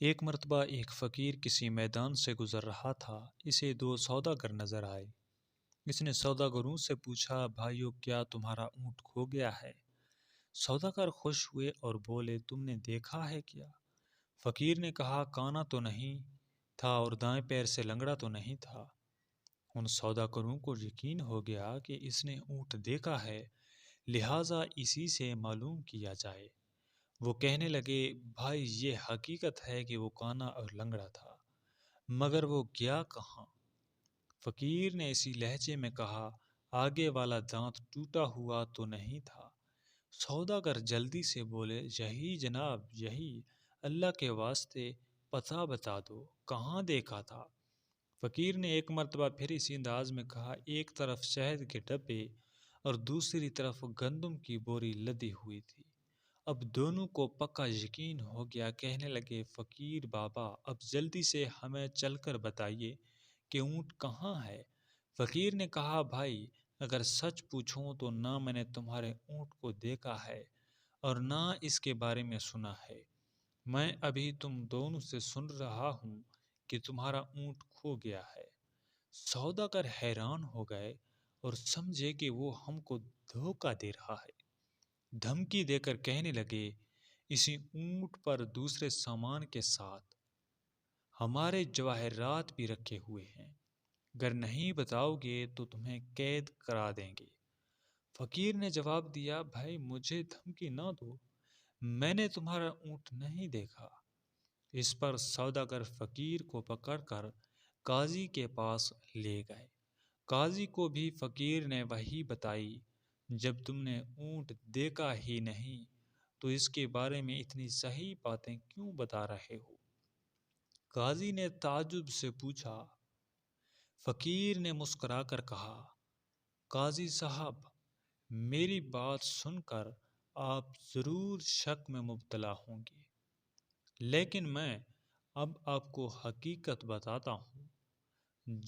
ایک مرتبہ ایک فقیر کسی میدان سے گزر رہا تھا۔ اسے دو سوداگر نظر آئے۔ اس نے سوداگروں سے پوچھا، بھائیو کیا تمہارا اونٹ کھو گیا ہے؟ سوداگر خوش ہوئے اور بولے، تم نے دیکھا ہے کیا؟ فقیر نے کہا، کانا تو نہیں تھا اور دائیں پیر سے لنگڑا تو نہیں تھا۔ ان سوداگروں کو یقین ہو گیا کہ اس نے اونٹ دیکھا ہے، لہٰذا اسی سے معلوم کیا جائے۔ وہ کہنے لگے، بھائی یہ حقیقت ہے کہ وہ کانا اور لنگڑا تھا، مگر وہ گیا کہاں؟ فقیر نے اسی لہجے میں کہا، آگے والا دانت ٹوٹا ہوا تو نہیں تھا؟ سوداگر جلدی سے بولے، یہی جناب یہی، اللہ کے واسطے پتہ بتا دو، کہاں دیکھا تھا؟ فقیر نے ایک مرتبہ پھر اسی انداز میں کہا، ایک طرف شہد کے ڈبے اور دوسری طرف گندم کی بوری لدی ہوئی تھی۔ اب دونوں کو پکا یقین ہو گیا۔ کہنے لگے، فقیر بابا اب جلدی سے ہمیں چل کر بتائیے کہ اونٹ کہاں ہے؟ فقیر نے کہا، بھائی اگر سچ پوچھوں تو نہ میں نے تمہارے اونٹ کو دیکھا ہے اور نہ اس کے بارے میں سنا ہے۔ میں ابھی تم دونوں سے سن رہا ہوں کہ تمہارا اونٹ کھو گیا ہے۔ سوداگر حیران ہو گئے اور سمجھے کہ وہ ہم کو دھوکہ دے رہا ہے۔ دھمکی دے کر کہنے لگے، اسی اونٹ پر دوسرے سامان کے ساتھ ہمارے جواہرات بھی رکھے ہوئے ہیں، اگر نہیں بتاؤ گے تو تمہیں قید کرا دیں گے۔ فقیر نے جواب دیا، بھائی مجھے دھمکی نہ دو، میں نے تمہارا اونٹ نہیں دیکھا۔ اس پر سوداگر فقیر کو پکڑ کر قاضی کے پاس لے گئے۔ قاضی کو بھی فقیر نے وہی بتائی، جب تم نے اونٹ دیکھا ہی نہیں تو اس کے بارے میں اتنی صحیح باتیں کیوں بتا رہے ہو؟ قاضی نے تعجب سے پوچھا۔ فقیر نے مسکرا کر کہا، قاضی صاحب میری بات سن کر آپ ضرور شک میں مبتلا ہوں گے، لیکن میں اب آپ کو حقیقت بتاتا ہوں۔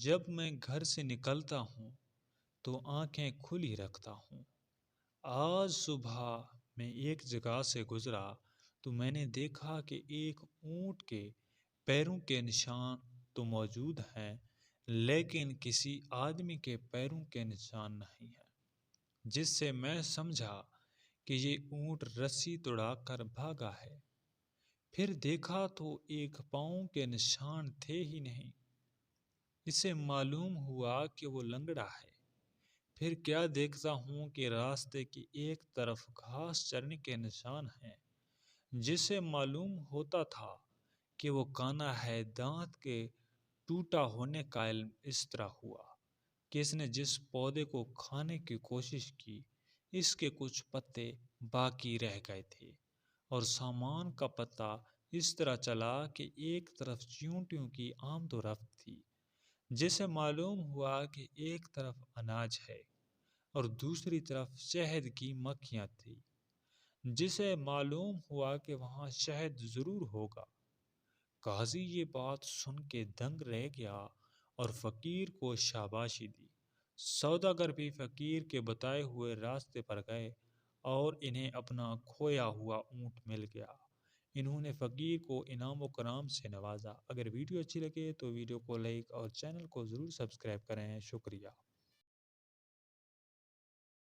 جب میں گھر سے نکلتا ہوں تو آنکھیں کھلی رکھتا ہوں۔ آج صبح میں ایک جگہ سے گزرا تو میں نے دیکھا کہ ایک اونٹ کے پیروں کے نشان تو موجود ہیں، لیکن کسی آدمی کے پیروں کے نشان نہیں ہیں، جس سے میں سمجھا کہ یہ اونٹ رسی توڑا کر بھاگا ہے۔ پھر دیکھا تو ایک پاؤں کے نشان تھے ہی نہیں، اس سے معلوم ہوا کہ وہ لنگڑا ہے۔ پھر کیا دیکھتا ہوں کہ راستے کی ایک طرف گھاس چرنے کے نشان ہیں، جس سے معلوم ہوتا تھا کہ وہ کانا ہے۔ دانت کے ٹوٹا ہونے کا علم اس طرح ہوا کہ اس نے جس پودے کو کھانے کی کوشش کی اس کے کچھ پتے باقی رہ گئے تھے، اور سامان کا پتہ اس طرح چلا کہ ایک طرف چیونٹیوں کی آمد و رفت تھی، جسے معلوم ہوا کہ ایک طرف اناج ہے اور دوسری طرف شہد کی مکھیاں تھیں، جسے معلوم ہوا کہ وہاں شہد ضرور ہوگا۔ قاضی یہ بات سن کے دنگ رہ گیا اور فقیر کو شاباشی دی۔ سوداگر بھی فقیر کے بتائے ہوئے راستے پر گئے اور انہیں اپنا کھویا ہوا اونٹ مل گیا۔ انہوں نے فقیر کو انعام و کرام سے نوازا۔ اگر ویڈیو اچھی لگے تو ویڈیو کو لائک اور چینل کو ضرور سبسکرائب کریں۔ شکریہ۔